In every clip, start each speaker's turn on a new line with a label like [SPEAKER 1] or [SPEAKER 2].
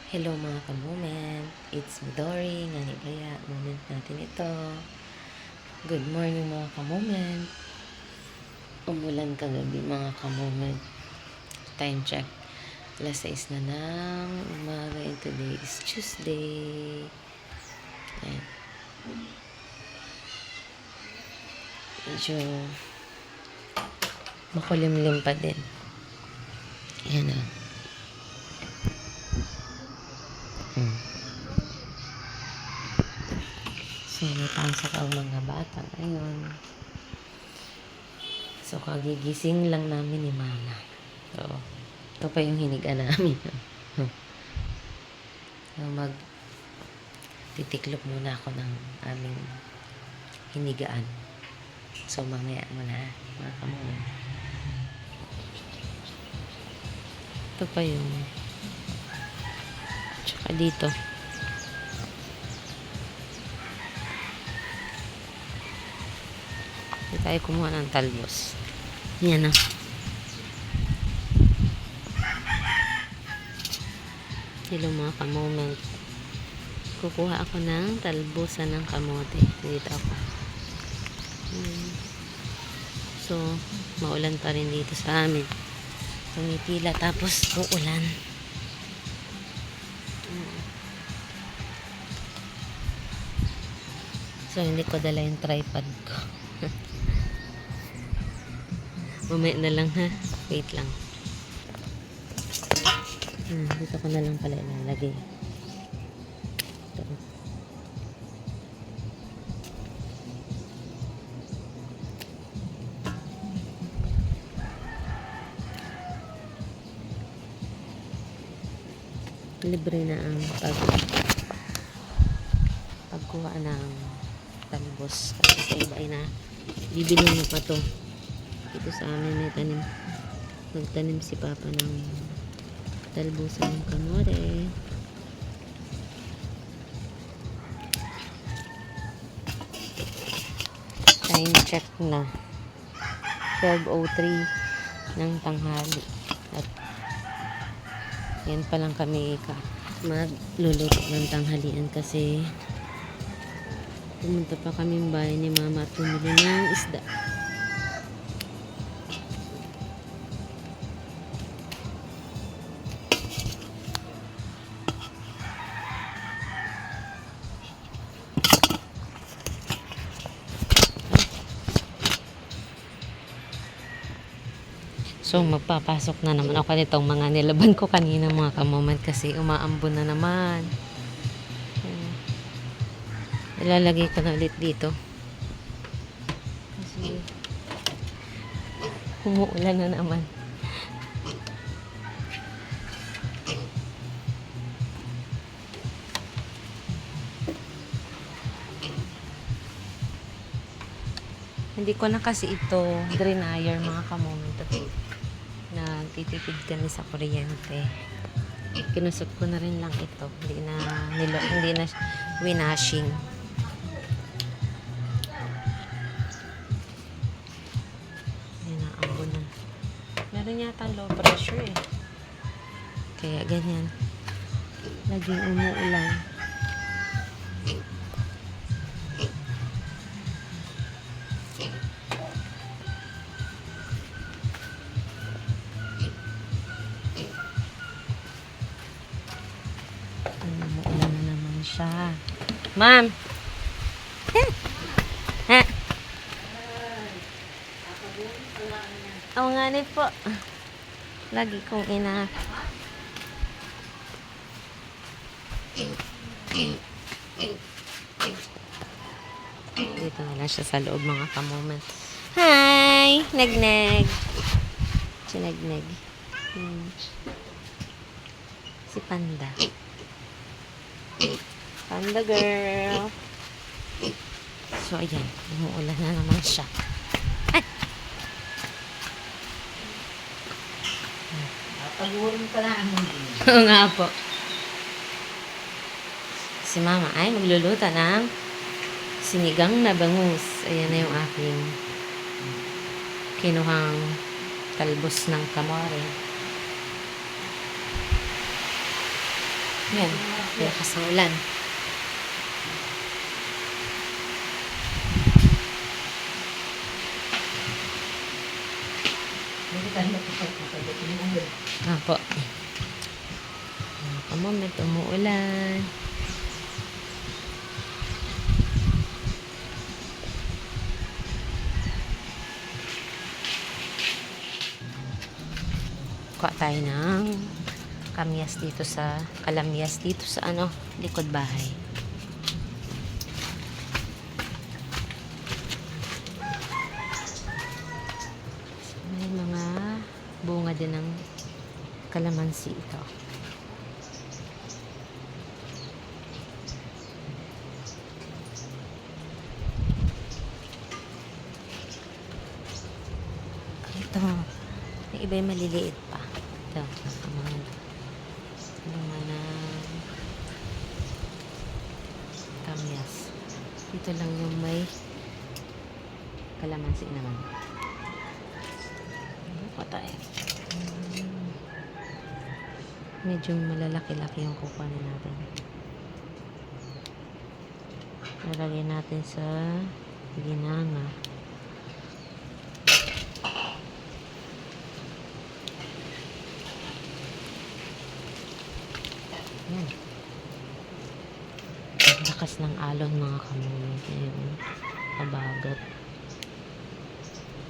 [SPEAKER 1] Hello mga ka-moment, it's Midori, nga nigaya, moment natin ito. Good morning mga ka-moment. Umulan kagabi mga ka-moment. Time check, alas 6 na ng umaga and today is Tuesday. Ayan. Medyo makulimlim pa din. Ayan o. So, napasok ang mga bata ngayon. So, kagigising lang namin ni Mama. So, ito pa yung hiniga namin. So, titiklop muna ako ng aming hinigaan. So, mamaya muna, mga kamunan. Ito pa yung tsaka dito. Hindi tayo kumuha ng talbos. Yan na. Hello mga ka-moment. Kukuha ako ng talbusan ng kamote. Dito ako. So, maulan pa rin dito sa amin. Tumipila tapos uulan. So, hindi ko dala yung tripod ko. Mamaya na lang ha. Wait lang. Dito ko na lang pala ilalagay. Ito. Libre na ang pagkuha ng talbos. Kasi sa iba ay na bibili mo pa to. Dito sa amin may tanim. Nagtanim si Papa ng talbusan ng kamote. Time check na 12:03 ng tanghali. At yan pa lang kami magluluto ng tanghalian kasi pumunta pa kami ng bahay ni Mama at bumili ng isda. So, magpapasok na naman ako nitong mga nilaban ko kanina mga ka-moment kasi umaambon na naman. Ilalagay ko na ulit dito. Kasi umuulan na naman. Hindi ko na kasi ito dryer mga ka-moment. Nagtitipid kami sa kuryente. Kinusot ko na rin lang ito. Hindi na winashing. Yan na, ambon na. Meron yata low pressure eh. Kaya ganyan. Laging umuulan. Umuulan na naman siya. Ma'am! Ha? Oo nga ni po. Lagi kong dito na lang siya sa loob mga ka-moment. Hi! Nag-nag. Sinag-nag. Si Panda. Panda girl. So, ayan. Umuulan na naman siya. Ay!
[SPEAKER 2] Pag-uwi mo pala ang mundi.
[SPEAKER 1] Oo nga po. Si Mama ay magluluto ng sinigang na bangus. Ayan na yung aking kinuhang talbos ng kamore. Yan, lakas ng ulan.
[SPEAKER 2] Hindi tayo nakapagpapagod ng ulan.
[SPEAKER 1] Apo. Mga kamoment, umuulan. Kuha tayo ng kamyas dito sa kalamyas dito sa likod bahay. May mga bunga din ng kalamansi ito. Ito, may iba yung maliliit pa. Ito, mga bunga ng kamyas. Dito lang yung may kalamansi naman. Ano tayo? Medyo malalaki-laki yung kukuhanin natin. Lalagay natin sa ginanga. Yan. Ang lakas ng alon mga kamoy. Ayun. Mabagat.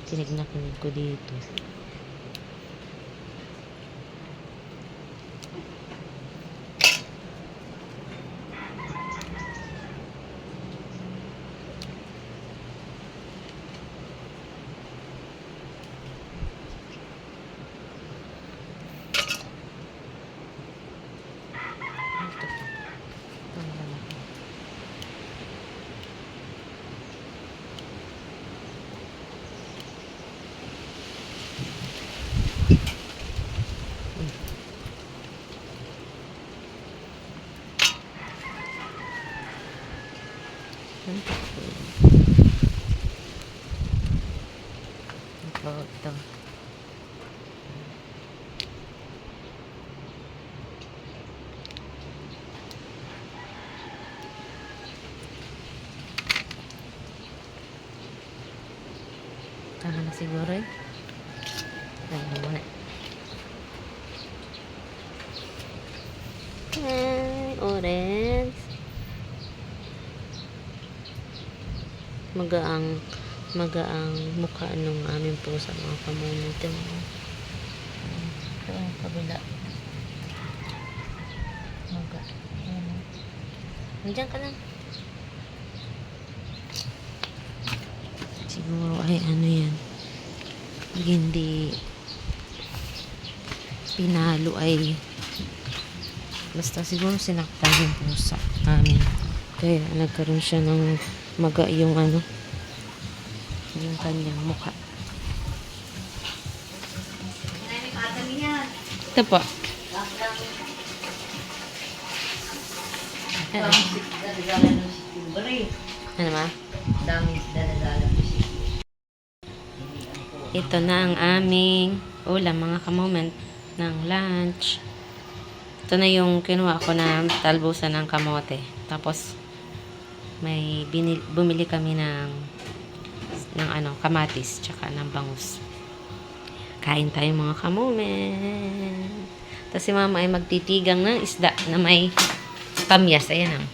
[SPEAKER 1] Kinig na kinig ko dito. Ito. Tama na siguro eh. Ayan mo muna. Orange. Magaang mukha nung aming pusa mga kamoment. Ito ang kabila. Maga. Nandiyan ka lang. Siguro ay yan. Hindi pinalo ay basta siguro sinaktan yung pusa namin. Kaya nagkaroon siya ng maga yung yung kanyang mukha. Ito po. Ano ma? Ito na ang aming ulam mga kamoment ng lunch. Ito na yung kinuha ko na talbusan ng kamote. Tapos may bumili kami ng kamatis tsaka ng bangus. Kain tayo mga kamoment. Tapos si mama ay magtitigang ng isda na may kamyas. Ayan ang.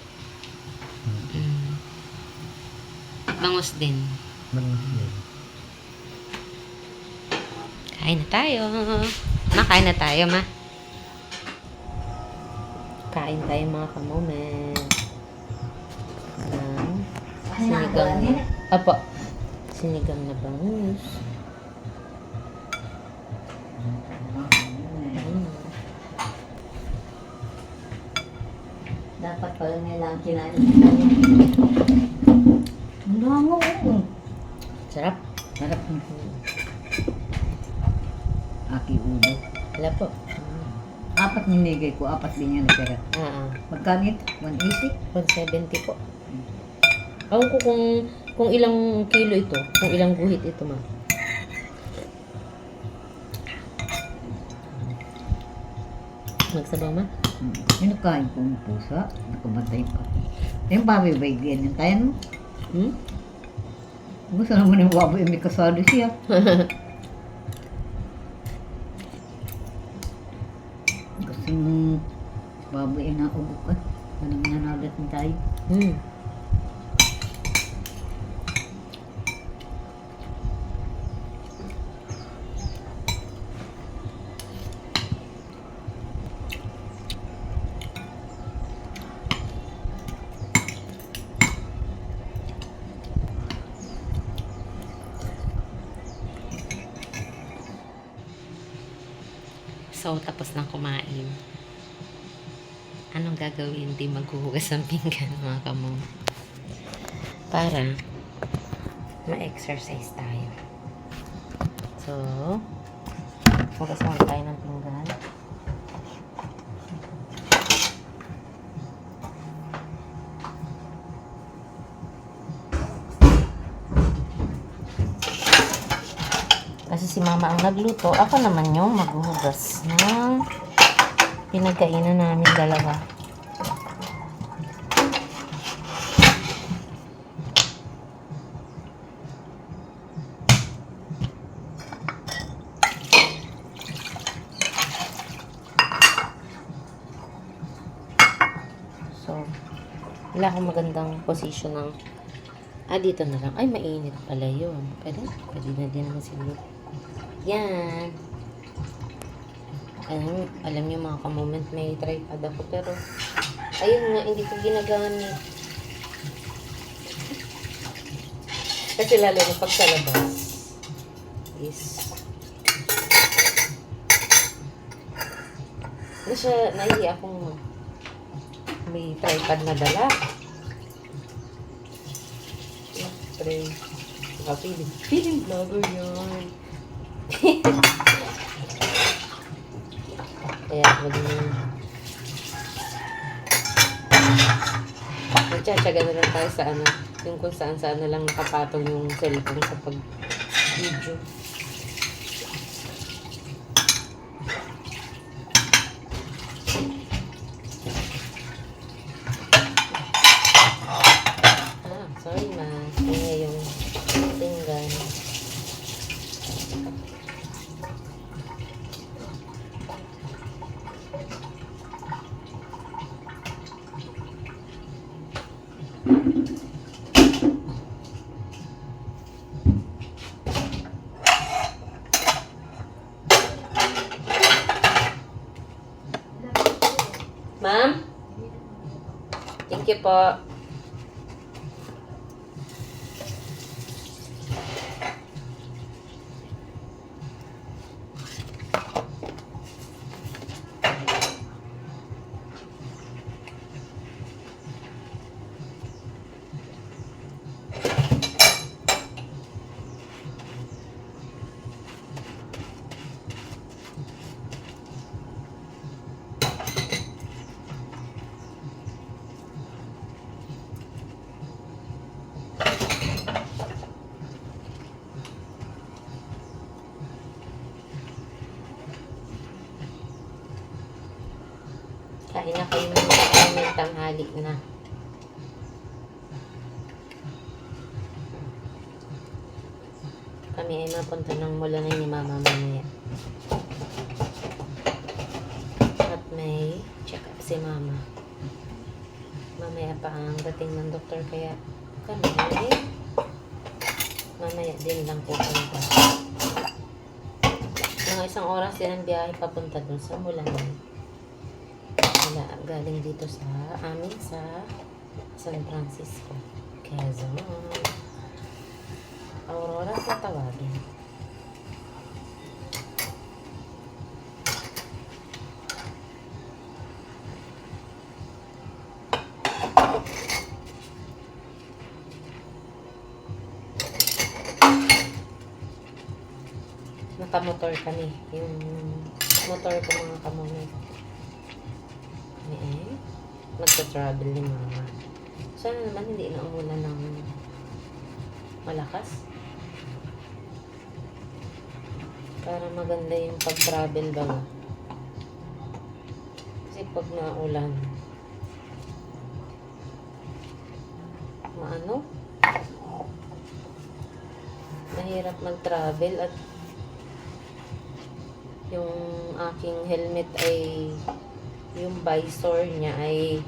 [SPEAKER 1] Bangus din. Kain na tayo. Kain na tayo, ma. Kain tayo mga kamoment. Sinigang na. Apo. Sinigang na bangus.
[SPEAKER 2] Dapat pala nilang kinain. Ang lango.
[SPEAKER 1] Sarap.
[SPEAKER 2] Sarap nito. Aki ulo.
[SPEAKER 1] Wala po.
[SPEAKER 2] Apat ninigay ko, apat din yan natira. Magkano ito? 180?
[SPEAKER 1] 170 po. Ewan ko kung ilang kilo ito. Kung ilang guhit ito, ma. Magsabaw ma?
[SPEAKER 2] Yung nakain ko ng pusa, nakamatay pa. Yung baboy ba yung tayo mo? Gusto naman yung baboy, may kasado siya. Gusto yung baboy na ubukan. Ano mananalat ng tayo?
[SPEAKER 1] So, tapos nang kumain. Anong gagawin? Di maghuhugas ng pinggan, mga kamom. Para ma-exercise tayo. So, hugas muna tayo ng pinggan. Kasi si mama ang nagluto, ako naman yung maghuhugas ng pinagkainan namin dalawa. So, wala akong magandang position ng dito na lang. Ay, mainit pala yun. Pwede na din naman siguro. Yan. Alam niyo mga ka-moment, may tripod ako. Pero, ayun nga, hindi ko ginagamit. Kasi lalo na pag sa labas is nahihiya akong may tripod na dala. Siyempre, feeling vlogger yun. Kaya wag mo magtsatsaga na lang tayo sa yung kung saan na lang nakapatong yung cellphone sa pag-video. Sorry ma. Kaya yung pinggan. Ma'am? Thank you po. Kain na kayo ng tanghali na. Kami ay mapunta ng mula na ni mama mamaya. At may check up si mama. Mamaya pa ang dating ng doktor kaya kami mamaya din lang pupunta. Mga 1 oras din ang biyahe papunta dun sa Mulanan. Galing dito sa amin sa San Francisco, Quezon. Aurora sa tawagin. Nakamotor kami. Yung motor ko mga kamoy. Magta-travel ni mama. Sana naman hindi na umulan ng malakas. Para maganda yung pag-travel ba. pag naulan. Maano? Mahirap mag-travel at yung aking helmet ay yung visor niya ay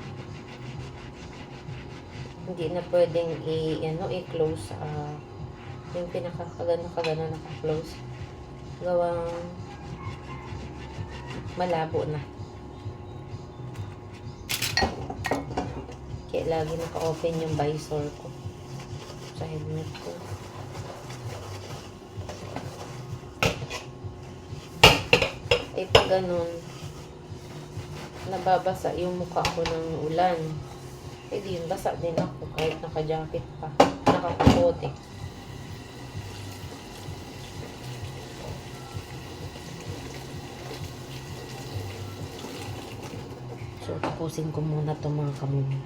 [SPEAKER 1] hindi na pwedeng i-close yung pinakakagano naka-close. Gawang malabo na. Kaya lagi naka-open yung visor ko sa helmet ko. Eh pag ganun, nababasa yung mukha ko ng ulan. Eh di yun, basa din ako kahit naka-jacket pa. Nakakukote. So, tapusin ko muna itong mga kamumi.